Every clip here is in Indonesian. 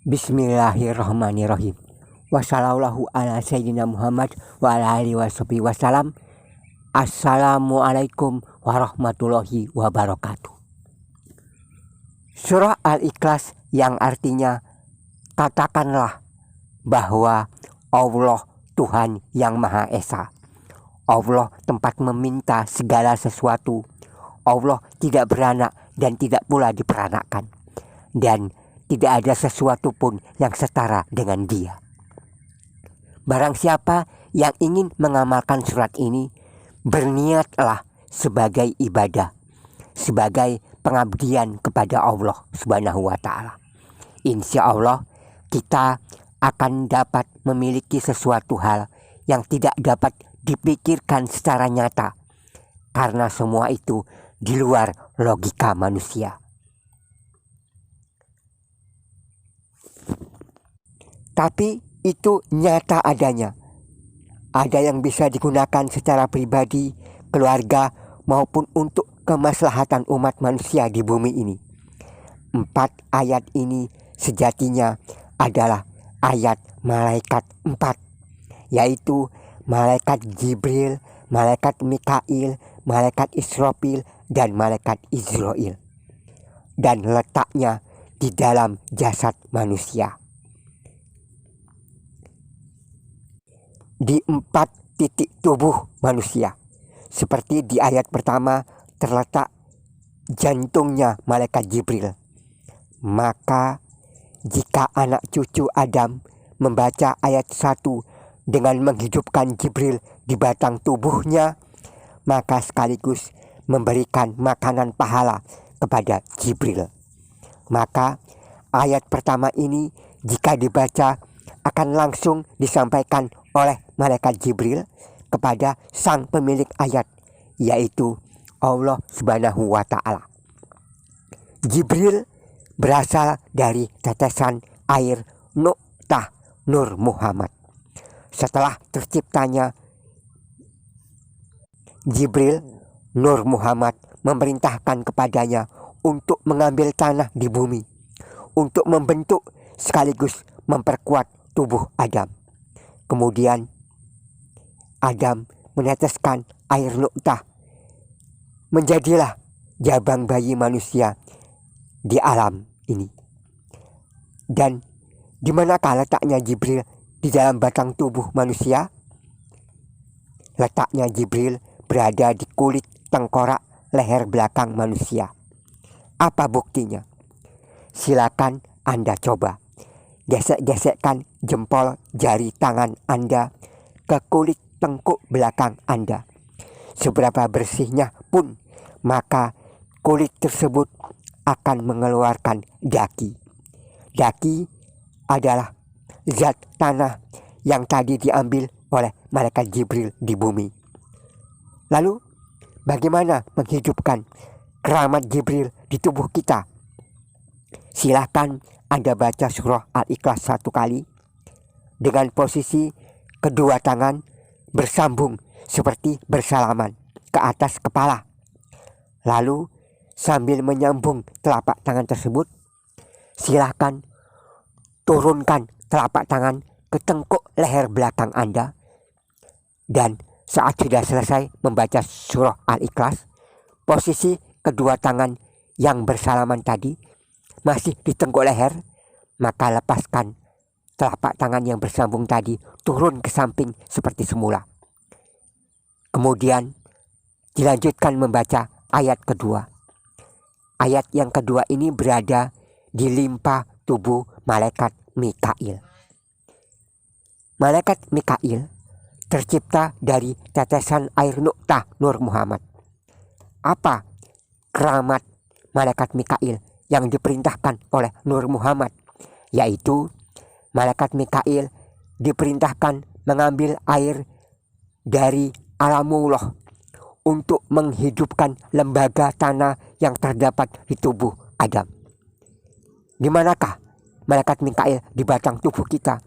Bismillahirrahmanirrahim. Wassallallahu ala sayyidina Muhammad wa ala alihi wasallam. Assalamualaikum warahmatullahi wabarakatuh. Surah Al-Ikhlas yang artinya katakanlah bahwa Allah Tuhan yang Maha Esa. Allah tempat meminta segala sesuatu. Allah tidak beranak dan tidak pula diperanakan. Dan tidak ada sesuatu pun yang setara dengan Dia. Barang siapa yang ingin mengamalkan surat ini, berniatlah sebagai ibadah, sebagai pengabdian kepada Allah Subhanahu wa Ta'ala. Insya Allah kita akan dapat memiliki sesuatu hal yang tidak dapat dipikirkan secara nyata, karena semua itu di luar logika manusia. Tapi itu nyata adanya. Ada yang bisa digunakan secara pribadi, keluarga, maupun untuk kemaslahatan umat manusia di bumi ini. 4 ayat ini sejatinya adalah ayat malaikat 4, yaitu malaikat Jibril, malaikat Mikail, malaikat Israfil, dan malaikat Izrail. Dan letaknya di dalam jasad manusia. Di 4 titik tubuh manusia. Seperti di ayat pertama terletak jantungnya malaikat Jibril. Maka jika anak cucu Adam membaca ayat 1 dengan menghidupkan Jibril di batang tubuhnya, maka sekaligus memberikan makanan pahala kepada Jibril. Maka ayat pertama ini jika dibaca akan langsung disampaikan oleh malaikat Jibril kepada sang pemilik ayat, yaitu Allah Subhanahu wa Ta'ala. Jibril berasal dari tetesan air Nuqtah Nur Muhammad. Setelah terciptanya Jibril, Nur Muhammad memerintahkan kepadanya untuk mengambil tanah di bumi, untuk membentuk sekaligus memperkuat tubuh Adam. Kemudian Adam meneteskan air Nuqtah. Menjadilah jabang bayi manusia di alam ini. Dan di manakah letaknya Jibril di dalam batang tubuh manusia? Letaknya Jibril berada di kulit tengkorak leher belakang manusia. Apa buktinya? Silakan Anda coba. Gesek-gesekkan jempol jari tangan Anda ke kulit tengkuk belakang Anda. Seberapa bersihnya pun, maka kulit tersebut akan mengeluarkan daki. Daki adalah zat tanah yang tadi diambil oleh malaikat Jibril di bumi. Lalu, bagaimana menghidupkan keramat Jibril di tubuh kita? Silahkan Anda baca surah Al-Ikhlas 1 kali dengan posisi kedua tangan bersambung seperti bersalaman ke atas kepala. Lalu sambil menyambung telapak tangan tersebut, silahkan turunkan telapak tangan ke tengkuk leher belakang Anda. Dan saat sudah selesai membaca surah Al-Ikhlas, posisi kedua tangan yang bersalaman tadi masih di tengkuk leher, maka lepaskan telapak tangan yang bersambung tadi turun ke samping seperti semula. Kemudian dilanjutkan membaca ayat kedua. Ayat yang kedua ini berada di limpa tubuh malaikat Mikail. Malaikat Mikail tercipta dari tetesan air Nuqtah Nur Muhammad. Apa keramat malaikat Mikail yang diperintahkan oleh Nur Muhammad? Yaitu malaikat Mikail diperintahkan mengambil air dari alamullah untuk menghidupkan lembaga tanah yang terdapat di tubuh Adam. Di manakah malaikat Mikail di batang tubuh kita?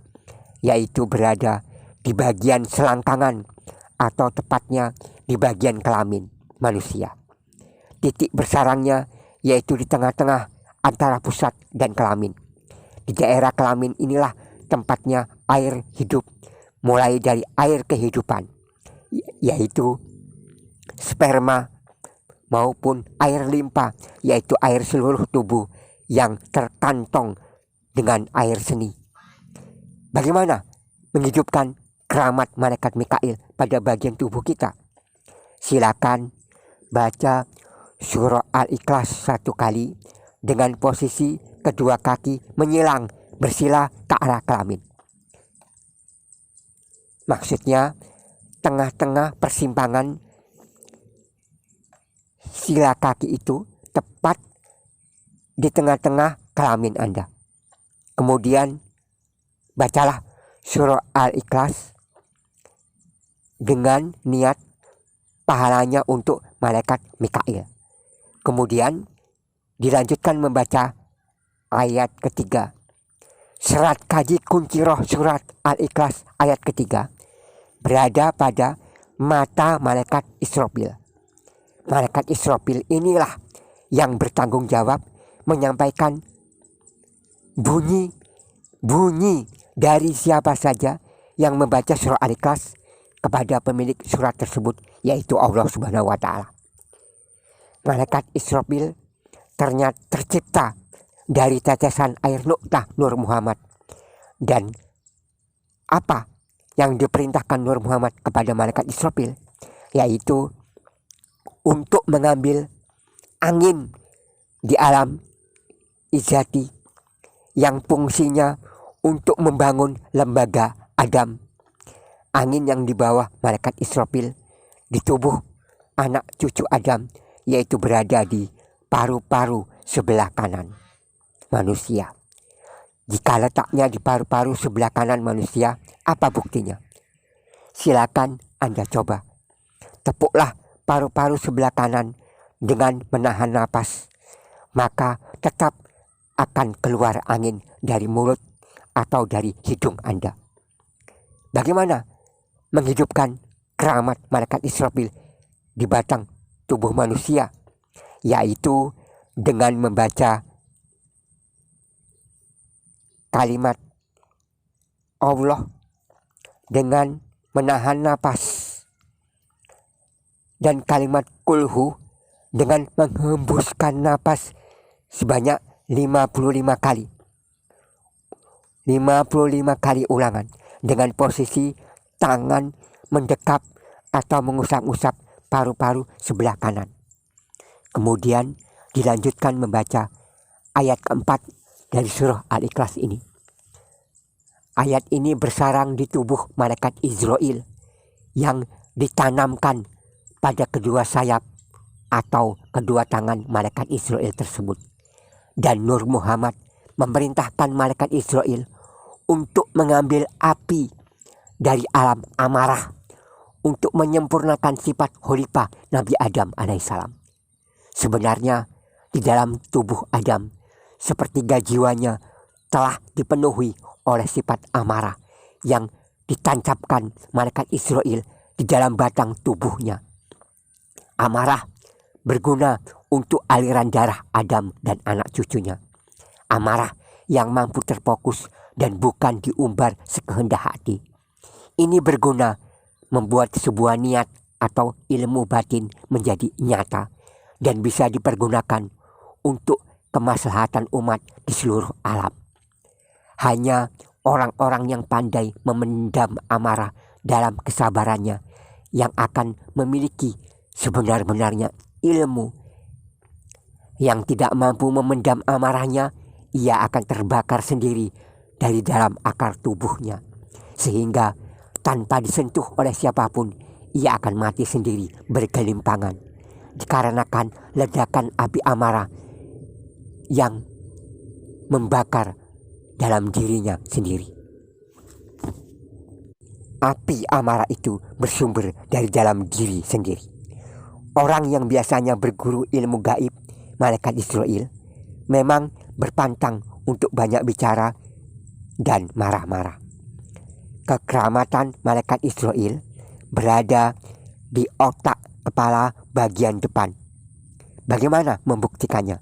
Yaitu berada di bagian selangkangan, atau tepatnya di bagian kelamin manusia. Titik bersarangnya yaitu di tengah-tengah antara pusat dan kelamin. Di daerah kelamin inilah tempatnya air hidup, mulai dari air kehidupan, yaitu sperma, maupun air limpa, yaitu air seluruh tubuh yang terkantong dengan air seni. Bagaimana menghidupkan keramat malaikat Mikail pada bagian tubuh kita? Silakan baca surah Al-Ikhlas 1 kali dengan posisi kedua kaki menyilang bersila ke arah kelamin. Maksudnya tengah-tengah persimpangan sila kaki itu tepat di tengah-tengah kelamin Anda. Kemudian bacalah surah Al-Ikhlas dengan niat pahalanya untuk malaikat Mikail. Kemudian dilanjutkan membaca ayat ketiga. Serat kaji kunci roh surat Al-Ikhlas ayat ketiga berada pada mata malaikat Israfil. Malaikat Israfil inilah yang bertanggung jawab menyampaikan bunyi dari siapa saja yang membaca surah Al-Ikhlas kepada pemilik surat tersebut, yaitu Allah Subhanahu wa Ta'ala. Malaikat Israfil ternyata tercipta dari tetesan air nuktah Nur Muhammad. Dan apa yang diperintahkan Nur Muhammad kepada malaikat Israfil? Yaitu untuk mengambil angin di alam izati yang fungsinya untuk membangun lembaga Adam. Angin yang dibawa malaikat Israfil di tubuh anak cucu Adam, yaitu berada di paru-paru sebelah kanan manusia. Jika letaknya di paru-paru sebelah kanan manusia, apa buktinya? Silakan Anda coba. Tepuklah paru-paru sebelah kanan dengan menahan napas, maka tetap akan keluar angin dari mulut atau dari hidung Anda. Bagaimana menghidupkan keramat malaikat Israfil di batang tubuh manusia? Yaitu dengan membaca kalimat Allah dengan menahan napas, dan kalimat kulhu dengan menghembuskan napas sebanyak 55 kali. 55 kali ulangan dengan posisi tangan mendekap atau mengusap-usap paru-paru sebelah kanan. Kemudian dilanjutkan membaca ayat keempat dari surah Al-Ikhlas ini. Ayat ini bersarang di tubuh malaikat Israel yang ditanamkan pada kedua sayap atau kedua tangan malaikat Israel tersebut. Dan Nur Muhammad memerintahkan malaikat Israel untuk mengambil api dari alam amarah untuk menyempurnakan sifat khalifah Nabi Adam alaihissalam. Sebenarnya di dalam tubuh Adam, sepertiga jiwanya telah dipenuhi oleh sifat amarah yang ditancapkan malaikat Israel di dalam batang tubuhnya. Amarah berguna untuk aliran darah Adam dan anak cucunya. Amarah yang mampu terfokus dan bukan diumbar sekehendak hati. Ini berguna membuat sebuah niat atau ilmu batin menjadi nyata dan bisa dipergunakan untuk kemaslahatan umat di seluruh alam. Hanya orang-orang yang pandai memendam amarah dalam kesabarannya yang akan memiliki sebenar-benarnya ilmu. Yang tidak mampu memendam amarahnya, ia akan terbakar sendiri dari dalam akar tubuhnya, sehingga tanpa disentuh oleh siapapun, ia akan mati sendiri bergelimpangan dikarenakan ledakan api amarah yang membakar dalam dirinya sendiri. Api amarah itu bersumber dari dalam diri sendiri. Orang yang biasanya berguru ilmu gaib, malaikat Israel, memang berpantang untuk banyak bicara dan marah-marah. Kekeramatan malaikat Israel berada di otak kepala bagian depan. Bagaimana membuktikannya?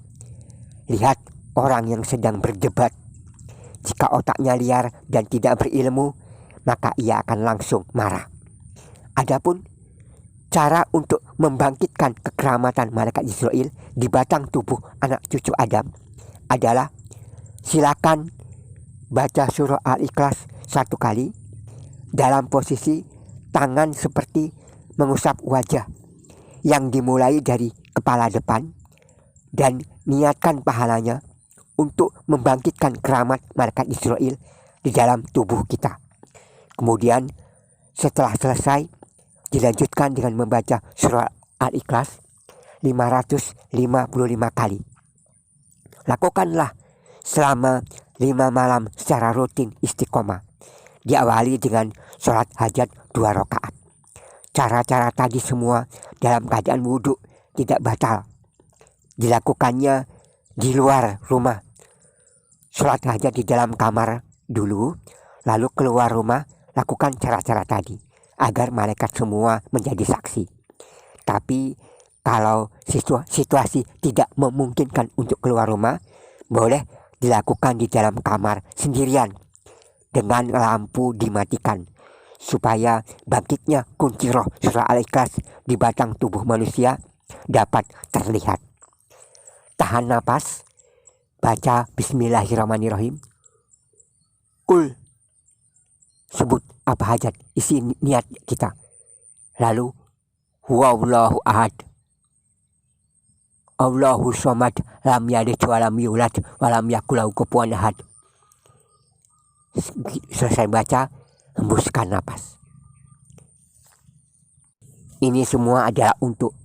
Lihat orang yang sedang berdebat. Jika otaknya liar dan tidak berilmu, maka ia akan langsung marah. Adapun cara untuk membangkitkan kekeramatan malaikat Israel di batang tubuh anak cucu Adam adalah silakan baca surah Al-Ikhlas 1 kali dalam posisi tangan seperti mengusap wajah yang dimulai dari kepala depan, dan niatkan pahalanya untuk membangkitkan keramat malaikat Israel di dalam tubuh kita. Kemudian setelah selesai, dilanjutkan dengan membaca surah Al-Ikhlas 555 kali. Lakukanlah selama 5 malam secara rutin istiqomah. Diawali dengan sholat hajat 2 rakaat. Cara-cara tadi semua dalam keadaan wudhu tidak batal. Dilakukannya di luar rumah. Sholat hajat di dalam kamar dulu, lalu keluar rumah lakukan cara-cara tadi agar malaikat semua menjadi saksi. Tapi kalau situasi tidak memungkinkan untuk keluar rumah, boleh dilakukan di dalam kamar sendirian dengan lampu dimatikan, supaya bangkitnya kunci roh surah Al-Ikhlas di batang tubuh manusia dapat terlihat. Tahan napas, baca Bismillahirrahmanirrahim. Sebut apa hajat, isi niat kita. Lalu huwallahu ahad, Allahu somad, lam yalid wa lam yulad wa lam yakul lahu kufuwan ahad. Selesai baca, hembuskan napas. Ini semua adalah untuk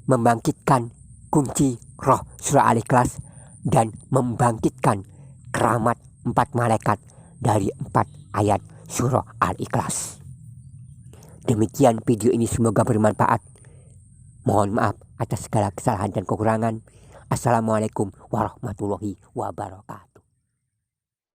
membangkitkan kunci roh surah Al-Ikhlas dan membangkitkan keramat 4 malaikat dari 4 ayat surah Al-Ikhlas. Demikian video ini, semoga bermanfaat. Mohon maaf atas segala kesalahan dan kekurangan. Assalamualaikum warahmatullahi wabarakatuh.